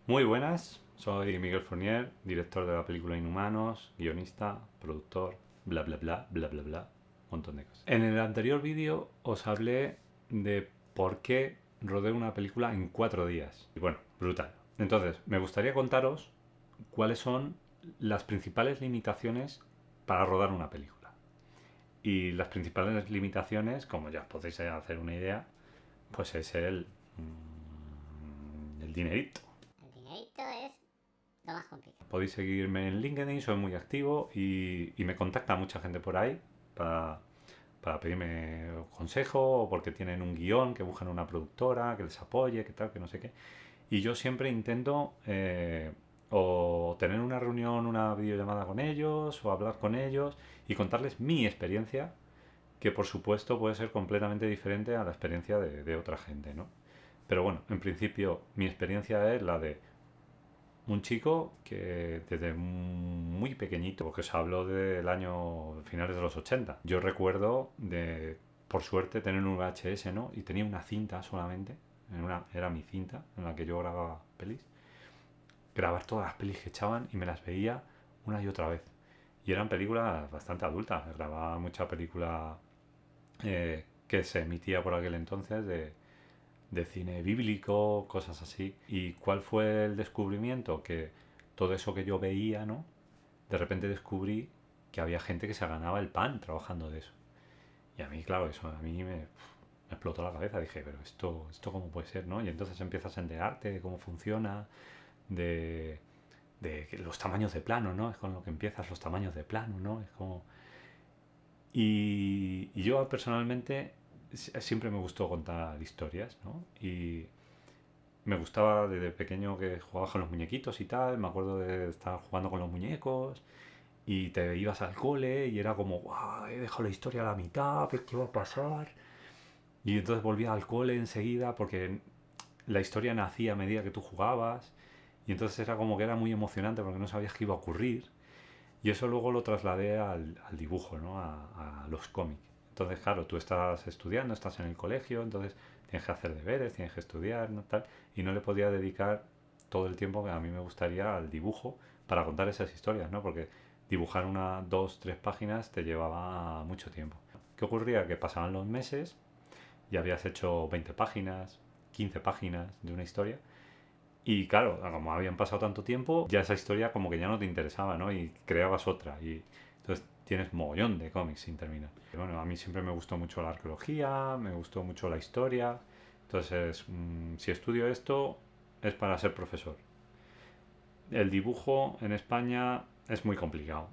Muy buenas, soy Miguel Fournier, director de la película Inhumanos, guionista, productor, bla bla bla, bla bla bla, un montón de cosas. En el anterior vídeo os hablé de por qué rodé una película en 4 días. Y bueno, brutal. Entonces, me gustaría contaros cuáles son las principales limitaciones para rodar una película. Y las principales limitaciones, como ya os podéis hacer una idea, pues es el dinerito. El dinerito es lo más complicado. Podéis seguirme en LinkedIn, soy muy activo y me contacta mucha gente por ahí para, para pedirme consejo o porque tienen un guión, que buscan una productora, que les apoye, que tal, que no sé qué. Y yo siempre intento o tener una reunión, una videollamada con ellos o hablar con ellos y contarles mi experiencia, que por supuesto puede ser completamente diferente a la experiencia de otra gente, ¿no? Pero bueno, en principio mi experiencia es la de un chico que desde muy pequeñito, porque os hablo del año finales de los 80. Yo recuerdo de, por suerte, tener un VHS, ¿no? Y tenía una cinta solamente, era mi cinta en la que yo grababa pelis. Grabar todas las pelis que echaban y me las veía una y otra vez. Y eran películas bastante adultas. Grababa mucha película que se emitía por aquel entonces de cine bíblico, cosas así. ¿Y cuál fue el descubrimiento? Que todo eso que yo veía, ¿no? De repente descubrí que había gente que se ganaba el pan trabajando de eso. Y a mí, claro, eso a mí me explotó la cabeza. Dije, pero esto cómo puede ser, ¿no? Y entonces empiezas a enterarte de cómo funciona, de, de los tamaños de plano, ¿no? Es con lo que empiezas, los tamaños de plano, ¿no? Es como... Y yo personalmente siempre me gustó contar historias, ¿no? Y me gustaba desde pequeño que jugabas con los muñequitos y tal. Me acuerdo de estar jugando con los muñecos y te ibas al cole y era como, guau, he dejado la historia a la mitad, pero ¿qué va a pasar? Y entonces volvía al cole enseguida porque la historia nacía a medida que tú jugabas y entonces era como que era muy emocionante porque no sabías qué iba a ocurrir. Y eso luego lo trasladé al dibujo, ¿no? A los cómics. Entonces, claro, tú estás estudiando, estás en el colegio, entonces tienes que hacer deberes, tienes que estudiar, ¿no? Tal, y no le podía dedicar todo el tiempo que a mí me gustaría al dibujo para contar esas historias, ¿no? Porque dibujar una, dos, tres páginas te llevaba mucho tiempo. ¿Qué ocurría? Que pasaban los meses y habías hecho 20 páginas, 15 páginas de una historia y claro, como habían pasado tanto tiempo, ya esa historia como que ya no te interesaba, ¿no? Y creabas otra. Y entonces tienes mogollón de cómics sin terminar. Y bueno, a mí siempre me gustó mucho la arqueología, me gustó mucho la historia. Entonces, si estudio esto, es para ser profesor. El dibujo en España es muy complicado.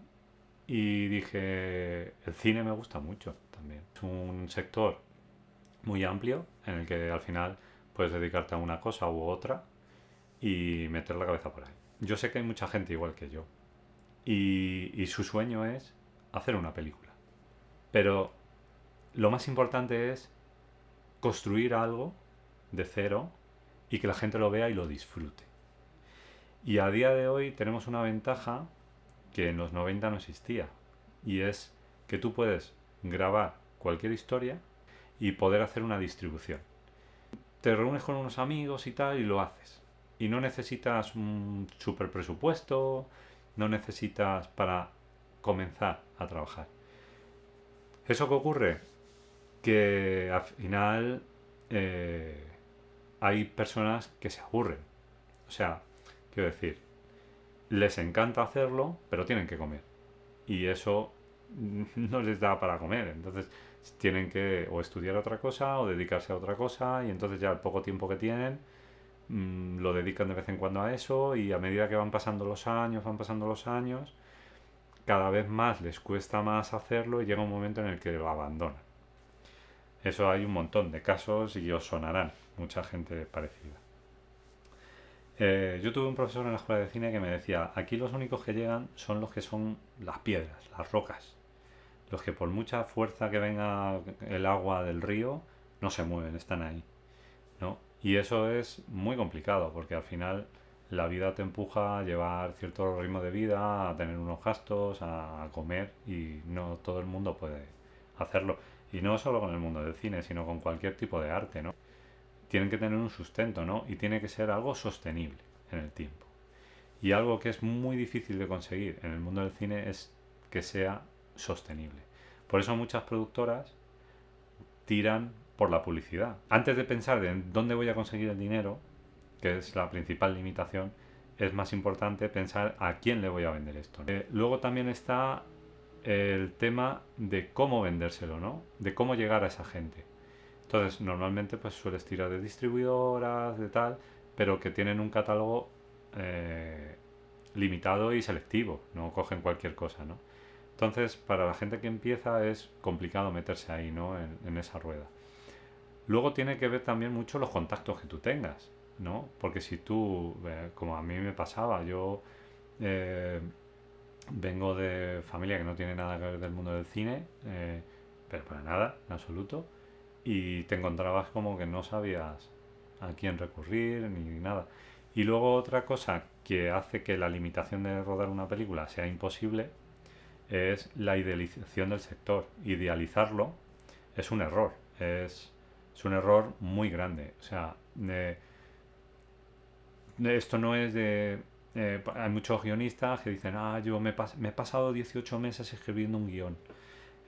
Y dije, el cine me gusta mucho también. Es un sector muy amplio en el que al final puedes dedicarte a una cosa u otra y meter la cabeza por ahí. Yo sé que hay mucha gente igual que yo y su sueño es hacer una película. Pero lo más importante es construir algo de cero y que la gente lo vea y lo disfrute. Y a día de hoy tenemos una ventaja que en los 90 no existía y es que tú puedes grabar cualquier historia y poder hacer una distribución. Te reúnes con unos amigos y tal y lo haces. Y no necesitas un super presupuesto, no necesitas para comenzar a trabajar. ¿Eso qué ocurre? Que al final eh, hay personas que se aburren. O sea, quiero decir, les encanta hacerlo, pero tienen que comer. Y eso no les da para comer. Entonces tienen que o estudiar otra cosa o dedicarse a otra cosa y entonces ya el poco tiempo que tienen lo dedican de vez en cuando a eso y a medida que van pasando los años, cada vez más les cuesta más hacerlo y llega un momento en el que lo abandonan. Eso hay un montón de casos y os sonarán mucha gente parecida. Yo tuve un profesor en la escuela de cine que me decía, aquí los únicos que llegan son los que son las piedras, las rocas, los que por mucha fuerza que venga el agua del río, no se mueven, están ahí, ¿no? Y eso es muy complicado porque al final la vida te empuja a llevar cierto ritmo de vida, a tener unos gastos, a comer y no todo el mundo puede hacerlo. Y no solo con el mundo del cine, sino con cualquier tipo de arte, ¿no? Tienen que tener un sustento, ¿no? Y tiene que ser algo sostenible. en el tiempo. Y algo que es muy difícil de conseguir en el mundo del cine es que sea sostenible. Por eso muchas productoras tiran por la publicidad. Antes de pensar en dónde voy a conseguir el dinero, que es la principal limitación, es más importante pensar a quién le voy a vender esto. Luego también está el tema de cómo vendérselo, ¿no? De cómo llegar a esa gente. Entonces, normalmente pues sueles tirar de distribuidoras, de tal, pero que tienen un catálogo limitado y selectivo, no cogen cualquier cosa, ¿no? Entonces, para la gente que empieza es complicado meterse ahí, ¿no? En esa rueda. Luego tiene que ver también mucho los contactos que tú tengas, ¿no? Porque si tú, como a mí me pasaba, yo eh, vengo de familia que no tiene nada que ver del mundo del cine, pero para nada, en absoluto, y te encontrabas como que no sabías a quién recurrir ni nada. Y luego otra cosa que hace que la limitación de rodar una película sea imposible es la idealización del sector. Idealizarlo es un error, es un error muy grande. O sea, esto no es de... hay muchos guionistas que dicen, yo me he pasado 18 meses escribiendo un guión.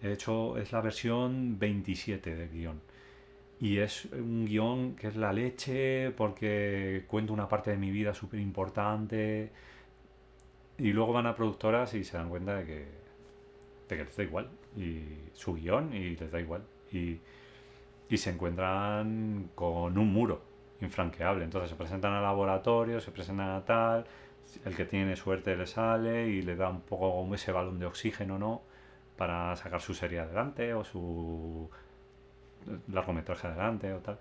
Es la versión 27 del guión. Y es un guión que es la leche porque cuento una parte de mi vida súper importante. Y luego van a productoras y se dan cuenta de que les da igual. Y su guión y les da igual. Y se encuentran con un muro infranqueable. Entonces se presentan al laboratorio, se presentan a tal, el que tiene suerte le sale y le da un poco ese balón de oxígeno, ¿no? Para sacar su serie adelante o su largometraje adelante o tal.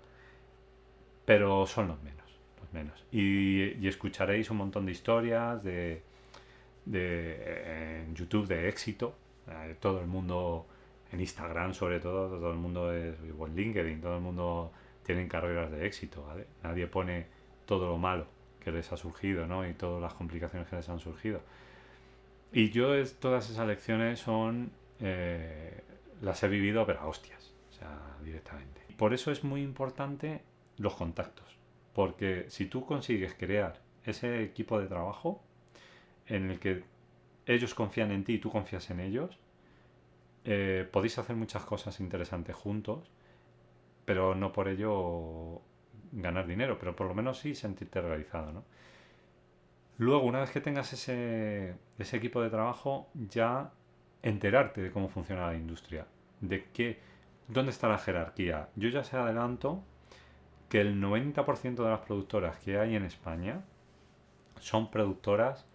Pero son los menos, los menos. Y escucharéis un montón de historias en YouTube de éxito. Todo el mundo, en Instagram sobre todo el mundo es, o en LinkedIn, todo el mundo tienen carreras de éxito, ¿vale? Nadie pone todo lo malo que les ha surgido, ¿no? Y todas las complicaciones que les han surgido. Y todas esas lecciones las he vivido, pero a hostias, o sea, directamente. Por eso es muy importante los contactos, porque si tú consigues crear ese equipo de trabajo en el que ellos confían en ti y tú confías en ellos, podéis hacer muchas cosas interesantes juntos, pero no por ello ganar dinero, pero por lo menos sí sentirte realizado, ¿no? Luego, una vez que tengas ese equipo de trabajo, ya enterarte de cómo funciona la industria, dónde está la jerarquía. Yo ya se adelanto que el 90% de las productoras que hay en España son productoras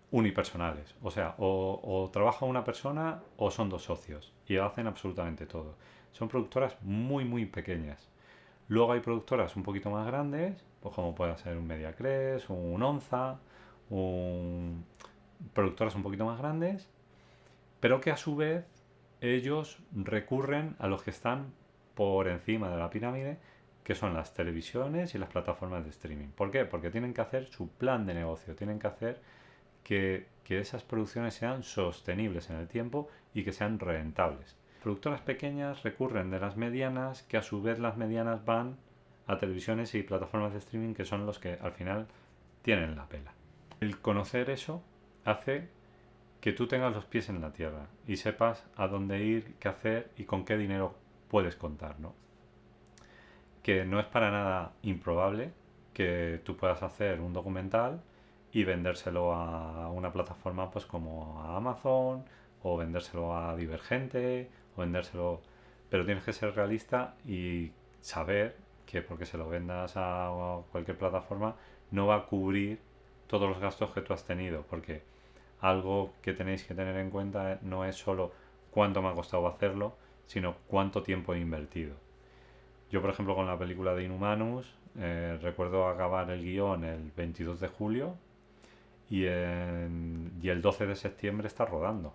unipersonales. O sea, o trabaja una persona o son dos socios y hacen absolutamente todo. Son productoras muy, muy pequeñas. Luego hay productoras un poquito más grandes, pues como puede ser un Mediacres, un Onza, productoras un poquito más grandes, pero que a su vez ellos recurren a los que están por encima de la pirámide, que son las televisiones y las plataformas de streaming. ¿Por qué? Porque tienen que hacer su plan de negocio, tienen que hacer que esas producciones sean sostenibles en el tiempo y que sean rentables. Productoras pequeñas recurren de las medianas, que a su vez las medianas van a televisiones y plataformas de streaming, que son los que al final tienen la pela. El conocer eso hace que tú tengas los pies en la tierra y sepas a dónde ir, qué hacer y con qué dinero puedes contar, ¿no? Que no es para nada improbable que tú puedas hacer un documental y vendérselo a una plataforma pues como a Amazon o vendérselo a Divergente o vendérselo... Pero tienes que ser realista y saber que porque se lo vendas a cualquier plataforma no va a cubrir todos los gastos que tú has tenido, porque algo que tenéis que tener en cuenta no es solo cuánto me ha costado hacerlo, sino cuánto tiempo he invertido. Yo, por ejemplo, con la película de Inhumanus, recuerdo acabar el guión el 22 de julio y el 12 de septiembre está rodando.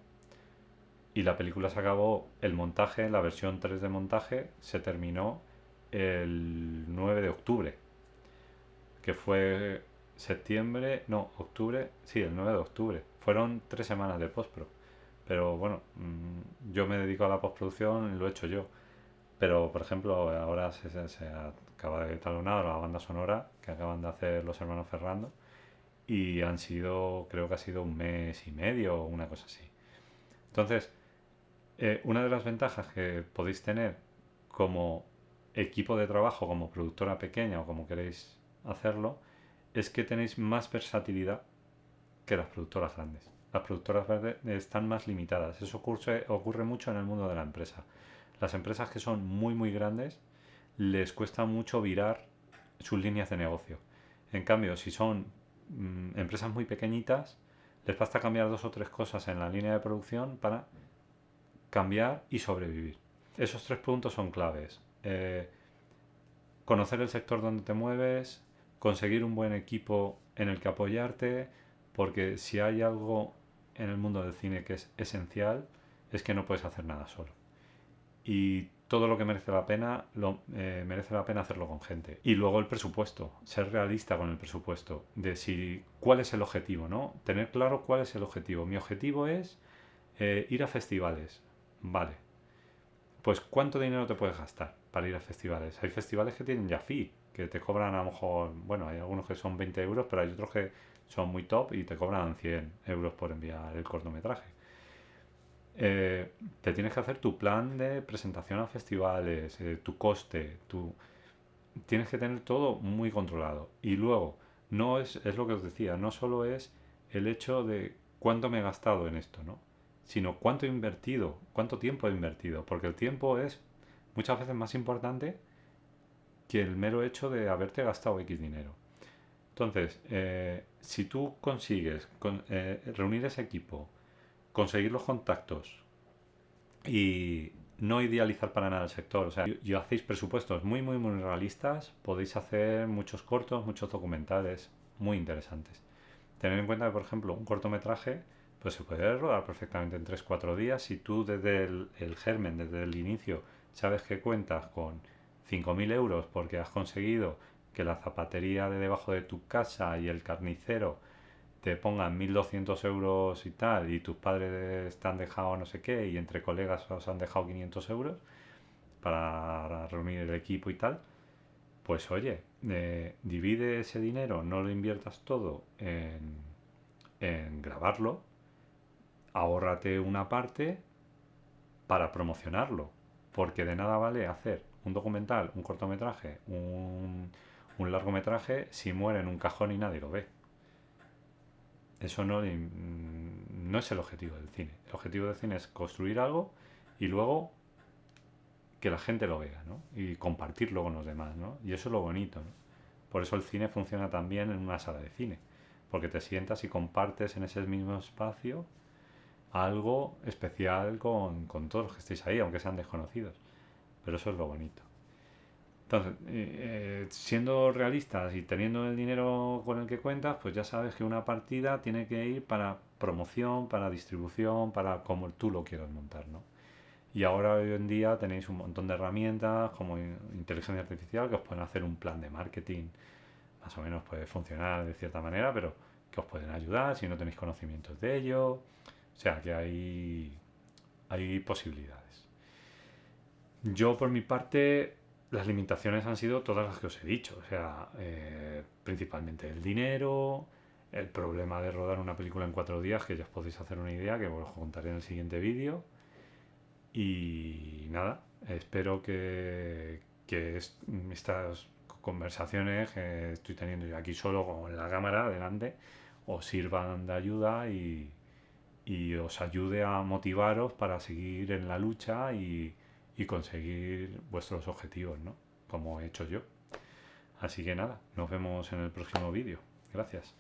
Y la película se acabó, el montaje, la versión 3 de montaje, se terminó el 9 de octubre, que fue octubre, sí, el 9 de octubre. Fueron 3 semanas de postpro. Pero bueno, yo me dedico a la postproducción y lo he hecho yo. Pero, por ejemplo, ahora se acaba de talonar la banda sonora que acaban de hacer los hermanos Ferrando y creo que ha sido un mes y medio o una cosa así. Entonces, una de las ventajas que podéis tener como equipo de trabajo, como productora pequeña o como queréis hacerlo, es que tenéis más versatilidad que las productoras grandes. Las productoras grandes están más limitadas. Eso ocurre mucho en el mundo de la empresa. Las empresas que son muy muy grandes les cuesta mucho virar sus líneas de negocio. En cambio, si son empresas muy pequeñitas, les basta cambiar 2 o 3 cosas en la línea de producción para cambiar y sobrevivir. Esos 3 puntos son claves. Conocer el sector donde te mueves, conseguir un buen equipo en el que apoyarte, porque si hay algo en el mundo del cine que es esencial, es que no puedes hacer nada solo. Y todo lo que merece la pena, merece la pena hacerlo con gente. Y luego el presupuesto, ser realista con el presupuesto, de cuál es el objetivo, ¿no? Tener claro cuál es el objetivo. Mi objetivo es ir a festivales. Vale. Pues ¿cuánto dinero te puedes gastar para ir a festivales? Hay festivales que tienen ya fee, que te cobran a lo mejor, bueno, hay algunos que son 20 euros, pero hay otros que son muy top y te cobran 100 euros por enviar el cortometraje. Te tienes que hacer tu plan de presentación a festivales, tu coste, tienes que tener todo muy controlado. Y luego, no es lo que os decía, no solo es el hecho de cuánto me he gastado en esto, ¿no? Sino cuánto he invertido, cuánto tiempo he invertido, porque el tiempo es muchas veces más importante que el mero hecho de haberte gastado X dinero. Entonces, si tú consigues reunir ese equipo, conseguir los contactos y no idealizar para nada el sector, o sea, y hacéis presupuestos muy, muy, muy realistas, podéis hacer muchos cortos, muchos documentales muy interesantes. Tener en cuenta que, por ejemplo, un cortometraje pues se puede rodar perfectamente en 3 o 4 días si tú desde el germen, desde el inicio, sabes que cuentas con 5.000 euros porque has conseguido que la zapatería de debajo de tu casa y el carnicero te pongan 1.200 euros y tal, y tus padres te han dejado no sé qué, y entre colegas os han dejado 500 euros para reunir el equipo y tal, pues oye, divide ese dinero, no lo inviertas todo en grabarlo, ahórrate una parte para promocionarlo, porque de nada vale hacer un documental, un cortometraje, un largometraje si muere en un cajón y nadie lo ve. Eso no es el objetivo del cine. El objetivo del cine es construir algo y luego que la gente lo vea, ¿no? Y compartirlo con los demás, ¿no? Y eso es lo bonito, ¿no? Por eso el cine funciona tan bien en una sala de cine, porque te sientas y compartes en ese mismo espacio algo especial con todos los que estéis ahí, aunque sean desconocidos. Pero eso es lo bonito. Entonces, siendo realistas y teniendo el dinero con el que cuentas, pues ya sabes que una partida tiene que ir para promoción, para distribución, para como tú lo quieras montar, ¿no? Y ahora hoy en día tenéis un montón de herramientas como inteligencia artificial que os pueden hacer un plan de marketing, más o menos puede funcionar de cierta manera, pero que os pueden ayudar si no tenéis conocimientos de ello. O sea que hay posibilidades. Yo por mi parte, las limitaciones han sido todas las que os he dicho. O sea, principalmente el dinero, el problema de rodar una película en 4 días, que ya os podéis hacer una idea, que os contaré en el siguiente vídeo. Y nada, espero que estas conversaciones que estoy teniendo yo aquí solo con la cámara delante os sirvan de ayuda y os ayude a motivaros para seguir en la lucha y conseguir vuestros objetivos, ¿no? Como he hecho yo. Así que nada, nos vemos en el próximo vídeo. Gracias.